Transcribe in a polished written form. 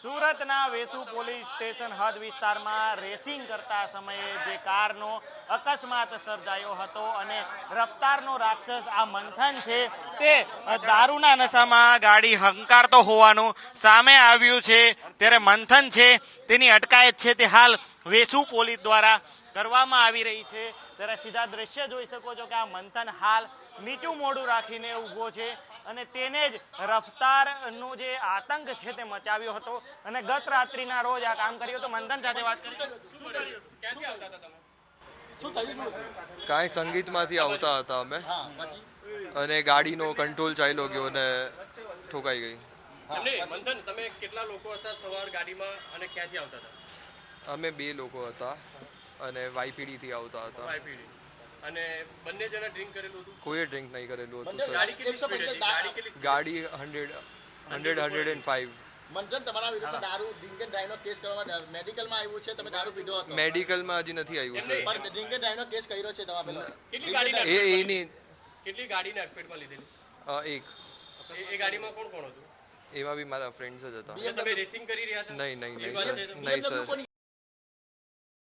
સુરતના Vesu police station હદ વિસ્તારમાં રેસિંગ કરતા સમયે જે કારનો અકસ્માત સર્જાયો હતો અને રફતારનો રાક્ષસ આ મંથન છે તે દારૂના નશામાં ગાડી હંકારતો હોવાનું સામે આવ્યું છે। ત્યારે મંથન છે તેની અટકાયત છે તે હાલ વેસુ પોલીસ દ્વારા કરવામાં આવી રહી છે। ત્યારે સીધા દ્રશ્ય જોઈ શકો છો કે આ મંથન હાલ નીચું મોઢું રાખીને ઊભો છે અને તેને જ રફતારનો જે આતંક છે તે મચાવ્યો હતો અને ગત રાત્રિના રોજ આ કામ કર્યું તો મંથન સાથે વાત કાંઈ સંગીતમાંથી આવતા હતા અમે અને ગાડીનો કંટ્રોલ ચાલ્યો ગયો અને ઠોકાઈ ગઈ। મંથન, તમે કેટલા લોકો હતા સવાર ગાડીમાં અને ક્યાંથી આવતા હતા? અમે 2 લોકો હતા અને YPD થી આવતા હતા। YPD અને બંને જણા ડ્રિંક કરેલું હતું? કોઈએ ડ્રિંક નહીં કરેલું હતું સર। ગાડી કેટલી સ્પીડ હતી? ગાડી 100-105। મંથન, તમારા વિરુદ્ધ દારૂ ડ્રિંક એન્ડ ડ્રાઈવનો કેસ કરવામાં મેડિકલમાં આવ્યું છે, તમે દારૂ પીધો હતો? મેડિકલમાં હજી નથી આવ્યું સર। પણ ડ્રિંક એન્ડ ડ્રાઈવનો કેસ કર્યો છે તમારા પેલા? કેટલી ગાડીના કેટલી ગાડીના અટફેટમાં લીધેલી? એક। એ ગાડીમાં કોણ કોણ હતું? એમાં બી મારા ફ્રેન્ડ્સ જ હતા। તમે રેસિંગ કરી રહ્યા હતા? નહીં સર।